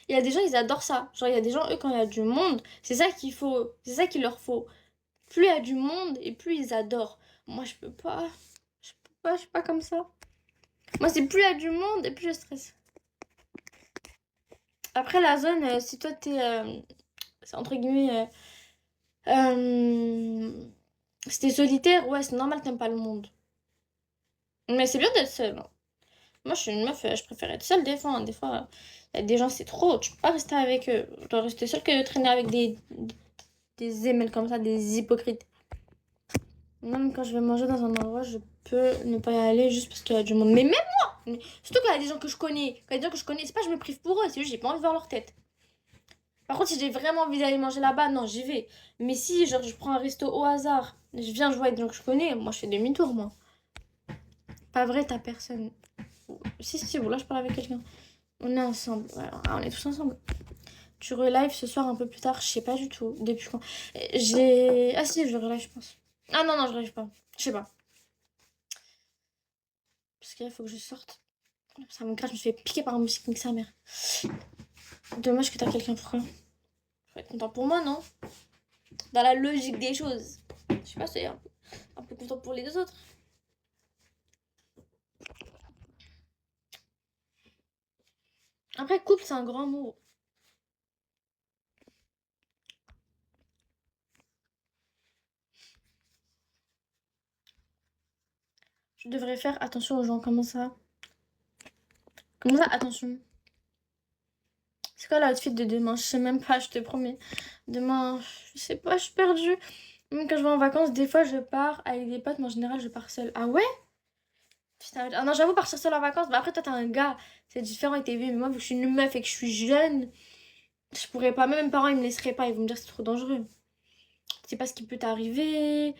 Il y a des gens, ils adorent ça. Genre, il y a des gens, eux, quand il y a du monde, c'est ça qu'il faut, c'est ça qu'il leur faut. Plus il y a du monde et plus ils adorent. Moi, je peux pas. Je peux pas, je suis pas comme ça. Moi, c'est plus il y a du monde et plus je stresse. Après, la zone, si toi, t'es, c'est entre guillemets, si t'es solitaire, ouais, c'est normal, t'aimes pas le monde. Mais c'est bien d'être seule, hein. Moi, je suis une meuf, je préfère être seule des fois, hein. Des fois, il y a des gens, c'est trop. Tu peux pas rester avec eux. Tu dois rester seule que de traîner avec des émels comme ça, des hypocrites. Même quand je vais manger dans un endroit, je peux ne pas y aller juste parce qu'il y a du monde. Mais même moi! Surtout quand il y a des gens que je connais. Quand il y a des gens que je connais, c'est pas que je me prive pour eux, c'est juste que j'ai pas envie de voir leur tête. Par contre, si j'ai vraiment envie d'aller manger là-bas, non, j'y vais. Mais si, genre, je prends un resto au hasard, je viens jouer avec des gens que je connais, moi, je fais demi-tour, moi. Pas vrai, t'as personne. Si, là, je parle avec quelqu'un. On est ensemble, ouais, on est tous ensemble. Tu relive ce soir un peu plus tard, je sais pas du tout. Depuis quand? J'ai. Ah si, je relive, je pense. Ah non, non, je relive pas. Je sais pas. Parce qu'il faut que je sorte. Ça me gratte, je me fais piquer par un moustique, nique sa mère. Dommage que t'as quelqu'un pour toi. Faut être content pour moi, non? Dans la logique des choses. Je sais pas, c'est un peu content pour les deux autres. Après, couple, c'est un grand mot. Je devrais faire attention aux gens. Comment ça? Comment ça, attention? C'est quoi l'outfit de demain? Je sais même pas, je te promets. Demain, je sais pas, je suis perdue. Même quand je vais en vacances, des fois je pars avec des potes, mais en général je pars seule. Ah ouais? Putain, ah non, j'avoue, partir seule en vacances, bah après toi t'es un gars, c'est différent avec tes vies, mais moi vu que je suis une meuf et que je suis jeune, je pourrais pas, même mes parents ils me laisseraient pas, ils vont me dire c'est trop dangereux. C'est pas ce qui peut t'arriver.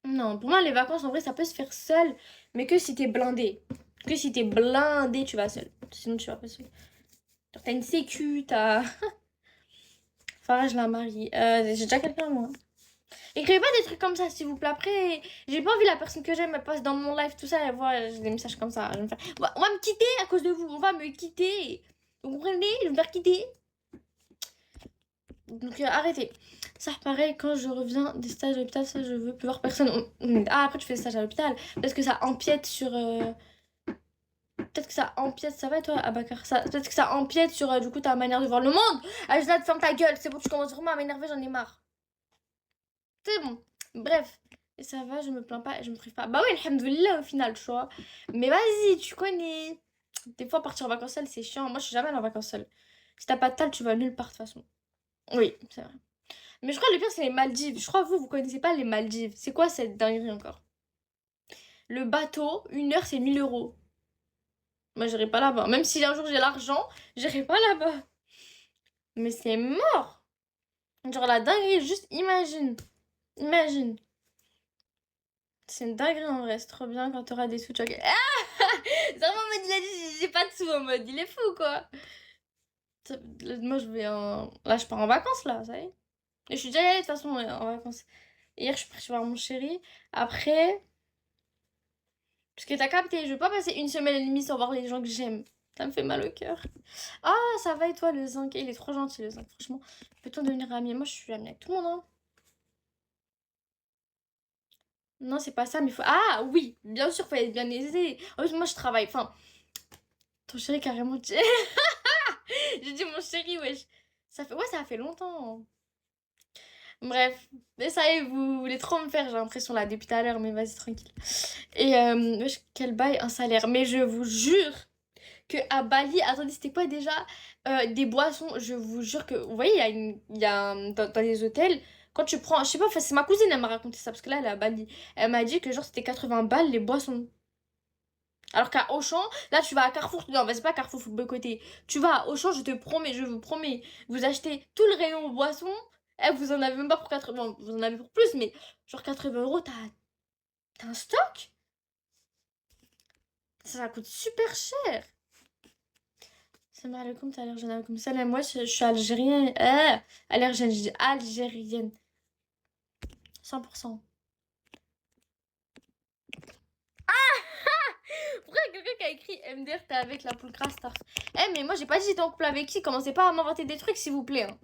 Non, pour moi les vacances en vrai ça peut se faire seul, mais que si t'es blindé. Que si t'es blindé, tu vas seul. Sinon tu vas pas seul. Genre t'as une sécu, t'as. Farage la marie. J'ai déjà quelqu'un moi. Écrivez pas des trucs comme ça, s'il vous plaît. Après, j'ai pas envie la personne que j'aime, elle passe dans mon live, tout ça, elle voit des messages comme ça. Je vais me faire... on va me quitter à cause de vous, on va me quitter. Vous comprenez? Je vais me faire quitter. Donc arrêtez. Ça, pareil, quand je reviens des stages à l'hôpital, ça, je veux plus voir personne. Ah, après, tu fais des stages à l'hôpital. Parce que ça empiète sur. Peut-être que ça empiète, ça va toi, Abakar ça... Peut-être que ça empiète sur du coup ta manière de voir le monde. Allez, Jnad, ferme ta gueule, c'est bon, tu commences vraiment à m'énerver, j'en ai marre. C'est bon. Bref. Et ça va, je me plains pas, je me prive pas. Bah oui, alhamdoulilah au final, tu vois. Mais vas-y, tu connais. Des fois, partir en vacances seule, c'est chiant. Moi, je suis jamais allée en vacances seule. Si t'as pas de tal, tu vas nulle part de toute façon. Oui, c'est vrai. Mais je crois que le pire, c'est les Maldives. Je crois que vous connaissez pas les Maldives. C'est quoi cette dinguerie encore? Le bateau, 1 heure, c'est 1 000 euros. Moi, j'irai pas là-bas. Même si un jour j'ai l'argent, j'irai pas là-bas. Mais c'est mort. Genre la dinguerie, juste imagine. Imagine. C'est une dinguerie en vrai, c'est trop bien quand t'auras des sous, tu vois. Ah c'est vraiment en mode, il a dit j'ai pas de sous en mode, il est fou quoi. Moi je vais en. Là je pars en vacances là, ça y est. Et je suis déjà allée de toute façon en vacances. Hier je suis partie voir mon chéri. Après. Parce que t'as capté, je veux pas passer une semaine et demie sans voir les gens que j'aime. Ça me fait mal au cœur. Ah ça va et toi le zinc? Il est trop gentil le zinc, franchement. Peut-on devenir ami? Moi je suis amie avec tout le monde, hein. Non, c'est pas ça, mais faut. Ah oui, bien sûr, faut être bien aisé. En plus, moi je travaille. Enfin, ton chéri carrément. J'ai dit mon chéri, wesh. Ça fait... Ouais, ça a fait longtemps. Bref, mais ça y est, vous voulez trop me faire, j'ai l'impression là depuis tout à l'heure, mais vas-y, tranquille. Et wesh, quel bail, un salaire. Mais je vous jure que à Bali, attendez, c'était quoi déjà? Des boissons, je vous jure que. Vous voyez, il y a dans les hôtels, quand tu prends. Je sais pas, enfin, c'est ma cousine, elle m'a raconté ça, parce que là, elle est à Bali. Elle m'a dit que genre c'était 80 balles les boissons. Alors qu'à Auchan, là tu vas à Carrefour, non, bah, c'est pas Carrefour, faut boycotter. Tu vas à Auchan, je te promets, je vous promets, vous achetez tout le rayon boisson, eh, vous en avez même pas pour 80, bon, vous en avez pour plus, mais genre 80 euros, t'as un stock? Ça coûte super cher. Salam alaikum, t'es allergène alaikum salam. Moi, je suis algérienne. Allergène, je dis algérienne. 100%. Pourquoi quelqu'un qui a écrit MDR, t'es avec la poule Crastar. Eh, mais moi, j'ai pas dit j'étais en couple avec qui. Commencez pas à m'inventer des trucs, s'il vous plaît. Hein.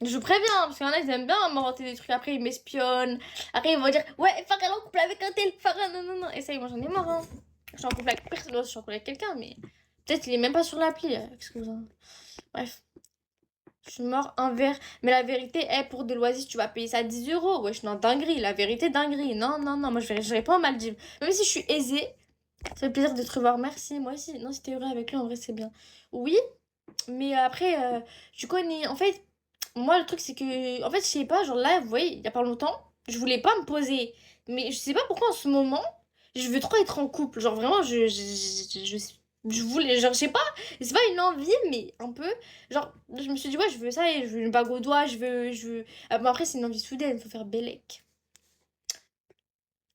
Je vous préviens, parce qu'il y en a, ils aiment bien m'inventer des trucs. Après, ils m'espionnent. Après, ils vont dire ouais, Farah, elle est en couple avec un tel. Farah, non, non, non. Et ça, moi, j'en ai marre. Hein. Je suis en couple avec personne. Je suis en couple avec quelqu'un, mais peut-être il est même pas sur l'appli. Excusez-moi. Bref. Je suis mort un verre. Mais la vérité est pour de loisirs, tu vas payer ça 10 euros. Wesh, non, dinguerie. La vérité, dinguerie. Non, non, non. Moi, je vais pas en Maldives. Même si je suis aisée, ça fait plaisir de te revoir. Merci. Moi aussi. Non, si t'es heureux avec lui, en vrai, c'est bien. Oui, mais après, je connais. En fait, moi, le truc, c'est que. En fait, je sais pas. Genre là, vous voyez, il y a pas longtemps, je voulais pas me poser. Mais je sais pas pourquoi en ce moment, je veux trop être en couple. Genre vraiment, je voulais. Genre, je sais pas. C'est pas une envie, mais un peu. Genre, je me suis dit, ouais, je veux ça et je veux une bague au doigt. Je veux. Ah, bon, après, c'est une envie soudaine. Il faut faire bellec.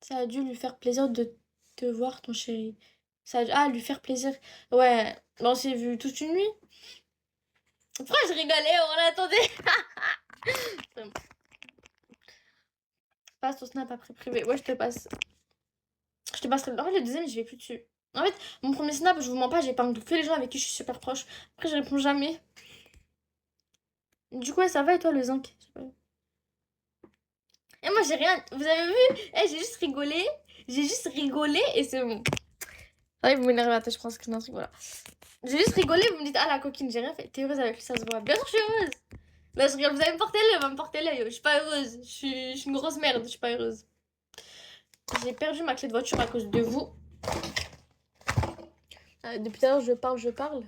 Ça a dû lui faire plaisir de te voir, ton chéri. Ça a dû... Ah, lui faire plaisir. Ouais, on s'est vu toute une nuit. Pourquoi je rigolais? On l'attendait. Passe ton snap après privé. Ouais, je te passe. Je te passerai. En fait, le deuxième, je vais plus dessus. En fait, mon premier snap, je vous mens pas, j'ai pas que les gens avec qui je suis super proche. Après, je réponds jamais. Du coup, ouais, ça va et toi, le zinc? Et moi, j'ai rien. Vous avez vu? Eh, j'ai juste rigolé. J'ai juste rigolé et c'est bon. Ah, vous m'énervez à tête, je pense que c'est un truc, voilà. J'ai juste rigolé, vous me dites, ah la coquine, j'ai rien fait. T'es heureuse avec lui, ça se voit. Bien sûr, je suis heureuse. Là, je rigole, vous allez me porter l'œil, va me porter l'œil. Je suis pas heureuse. Je suis une grosse merde, je suis pas heureuse. J'ai perdu ma clé de voiture à cause de vous. Depuis tout à l'heure, je parle.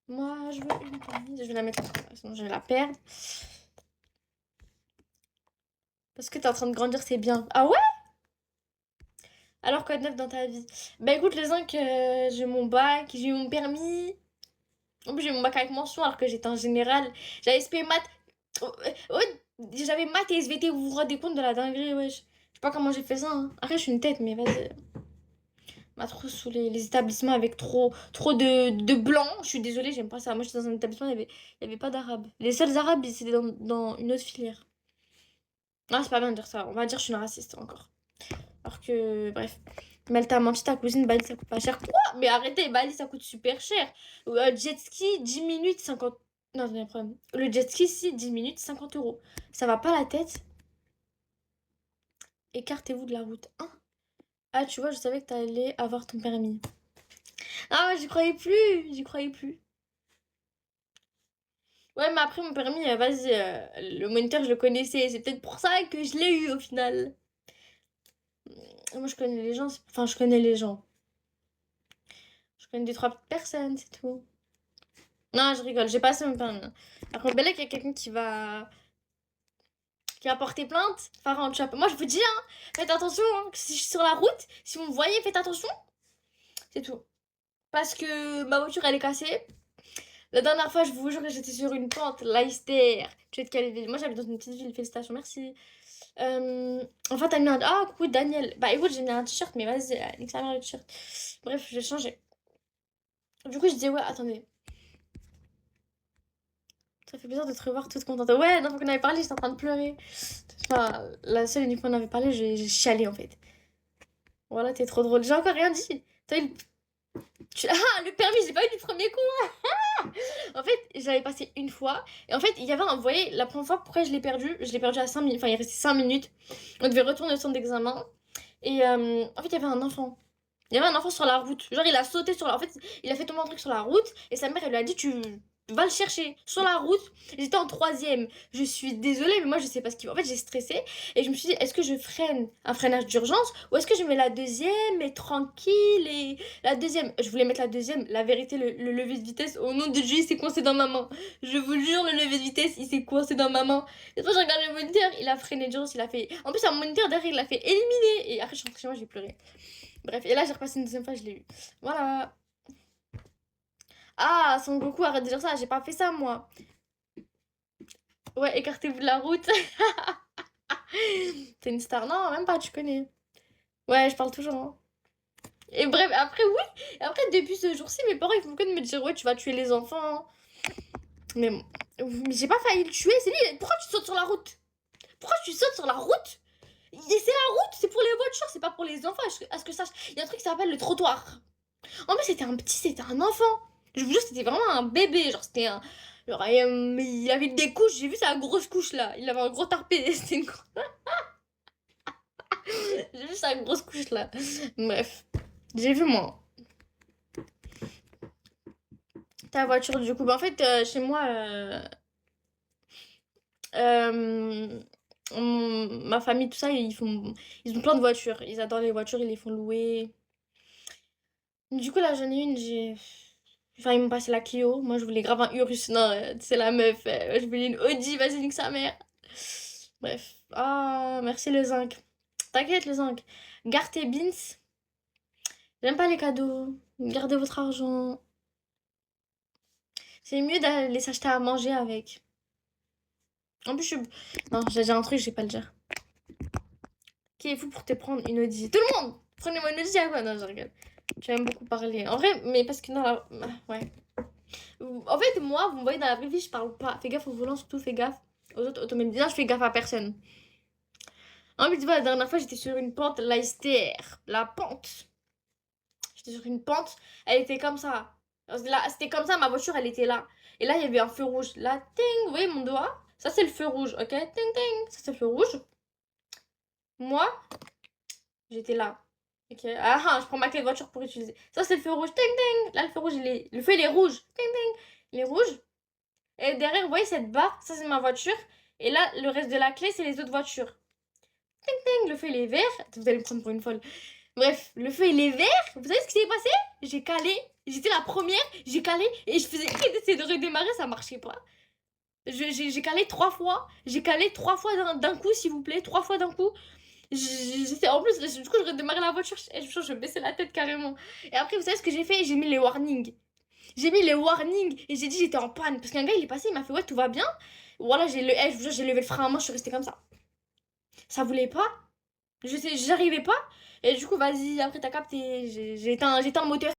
Moi, je veux une camise. Je vais la mettre en sinon je vais la perdre. Parce que t'es en train de grandir, c'est bien. Ah ouais? Alors quoi de neuf dans ta vie? Bah écoute, les zinc, j'ai mon bac, j'ai eu mon permis. En plus, j'ai eu mon bac avec mention alors que j'étais en général. J'avais SP maths. J'avais maths et SVT, vous vous rendez compte de la dinguerie, wesh. Je sais pas comment j'ai fait ça. Hein. Après, je suis une tête, mais vas-y. M'a trop saoulé les établissements avec trop de blancs. Je suis désolée, j'aime pas ça. Moi, j'étais dans un établissement, il y avait pas d'arabes. Les seuls arabes, c'était dans une autre filière. Ah, c'est pas bien de dire ça. On va dire que je suis une raciste encore. Alors que, bref. Mais elle t'a menti, ta cousine, Bali, ça coûte pas cher. Quoi? Mais arrêtez, Bali, ça coûte super cher. Jet ski, 10 minutes, 50. Non, j'ai un problème. Le jet ski, si, 10 minutes, 50 euros. Ça va pas la tête? Écartez-vous de la route. Hein? Ah, tu vois, je savais que t'allais avoir ton permis. Ah, j'y croyais plus. J'y croyais plus. Ouais, mais après, mon permis, vas-y, le moniteur, je le connaissais. C'est peut-être pour ça que je l'ai eu au final. Moi, je connais les gens. Enfin, je connais les gens. Je connais des trois personnes, c'est tout. Non, je rigole, j'ai passé mon permis. Par contre, Bellec, il y a quelqu'un qui a porté plainte. Farah, tu vois. Moi, je vous dis, hein, faites attention. Hein, si je suis sur la route, si vous me voyez, faites attention. C'est tout. Parce que ma voiture, elle est cassée. La dernière fois, je vous jure que j'étais sur une pente. Leicester. Tu es de quelle ville? Moi, j'habite dans une petite ville. Félicitations, merci. Enfin, t'as mis un. Ah, coucou, Daniel. Bah, écoute, j'ai mis un t-shirt, mais vas-y, nique sa mère le t-shirt. Bref, je vais changer. Du coup, je disais, ouais, attendez. Ça fait plaisir de te revoir toute contente. Ouais, non, faut qu'on avait parlé, j'étais en train de pleurer. Enfin, la seule unique fois qu'on avait parlé, j'ai chialé en fait. Voilà, t'es trop drôle. J'ai encore rien dit. T'as eu Ah, le permis, j'ai pas eu du premier coup. En fait, j'avais passé une fois. Et en fait, il y avait un. Vous voyez, la première fois, pourquoi je l'ai perdu? Je l'ai perdu à 5 minutes. Enfin, il restait 5 minutes. On devait retourner au centre d'examen. Et en fait, il y avait un enfant. Il y avait un enfant sur la route. Genre, il a sauté sur la. En fait, il a fait tomber un truc sur la route. Et sa mère, elle lui a dit, tu vas le chercher sur la route. J'étais en troisième. Je suis désolée, mais moi, je sais pas ce qu'il faut. En fait, j'ai stressé. Et je me suis dit, est-ce que je freine un freinage d'urgence? Ou est-ce que je mets la deuxième et tranquille et. La deuxième. Je voulais mettre la deuxième. La vérité, le levier de vitesse, au nom de Dieu, il s'est coincé dans ma main. Je vous jure, le levier de vitesse, il s'est coincé dans ma main. Et après, j'ai regardé le moniteur. Il a freiné d'urgence. Il a fait. En plus, un moniteur derrière, il l'a fait éliminer. Et après, je suis rentrée chez moi, j'ai pleuré. Bref, et là j'ai repassé une deuxième fois, je l'ai eu. Voilà. Ah, Son Goku, arrête de dire ça, j'ai pas fait ça moi. Ouais, écartez-vous de la route. T'es une star. Non, même pas, tu connais. Ouais, je parle toujours. Hein. Et bref, après, oui. Et après, depuis ce jour-ci, mes parents ils font que de me dire, ouais, tu vas tuer les enfants. Mais, mais j'ai pas failli le tuer, c'est lui. Pourquoi tu sautes sur la route? Pourquoi tu sautes sur la route? Et c'est la route, c'est pour les voitures, c'est pas pour les enfants. À ce que je sache, il y a un truc qui s'appelle le trottoir. En plus, c'était un enfant. Je vous jure, c'était vraiment un bébé. Genre, c'était un. Genre, il avait des couches, j'ai vu sa grosse couche là. Il avait un gros tarpé. C'était une. J'ai vu sa grosse couche là. Bref, j'ai vu moi. Ta voiture, du coup. Bah, en fait, chez moi, euh, ma famille, tout ça, ils ont plein de voitures. Ils adorent les voitures, ils les font louer. Du coup, là, j'en ai une, j'ai. Enfin, ils m'ont passé la Clio. Moi, je voulais grave un Urus. Non, c'est la meuf. Je voulais une Audi. Vas-y, nique sa mère. Bref. Ah, merci le zinc. T'inquiète, le zinc. Garde tes beans. J'aime pas les cadeaux. Gardez votre argent. C'est mieux d'aller s'acheter à manger avec. En plus, je suis. Non, j'ai un truc, je vais pas le dire. Qui est fou pour te prendre une Audi? Tout le monde! Prenez-moi une Audi à quoi? Non, je rigole. Tu aimes beaucoup parler. En vrai, mais parce que non, là. Ouais. En fait, moi, vous me voyez dans la vraie vie, je parle pas. Fais gaffe au volant, surtout fais gaffe aux autres automobilistes. Je fais gaffe à personne. En plus, tu vois, la dernière fois, j'étais sur une pente, Leicester. La pente. J'étais sur une pente, elle était comme ça. Là, c'était comme ça, ma voiture, elle était là. Et là, il y avait un feu rouge. Là, ting, vous voyez mon doigt? Ça, c'est le feu rouge, ok? Ting, ting, ça, c'est le feu rouge. Moi, j'étais là. Ok? Je prends ma clé de voiture pour utiliser. Ça, c'est le feu rouge. Ting, ting. Là, le feu rouge, le feu, il est rouge. Ting, ting. Il est rouge. Et derrière, vous voyez cette barre? Ça, c'est ma voiture. Et là, le reste de la clé, c'est les autres voitures. Ting, ting. Le feu, il est vert. Vous allez me prendre pour une folle. Bref, le feu, il est vert. Vous savez ce qui s'est passé? J'ai calé. J'étais la première. J'ai calé. Et je faisais d'essayer de redémarrer. Ça marchait pas. J'ai calé 3 fois. J'ai calé 3 fois d'un coup, s'il vous plaît. 3 fois d'un coup. J'étais en plus, du coup, je redémarrais la voiture. Je baissais la tête carrément. Et après, vous savez ce que j'ai fait? J'ai mis les warnings. J'ai mis les warnings et j'ai dit j'étais en panne. Parce qu'un gars, il est passé, il m'a fait ouais, tout va bien. Voilà, je vous jure, j'ai levé le frein à main, je suis restée comme ça. Ça voulait pas. J'arrivais pas. Et du coup, vas-y, après, t'as capté. J'ai éteint le moteur.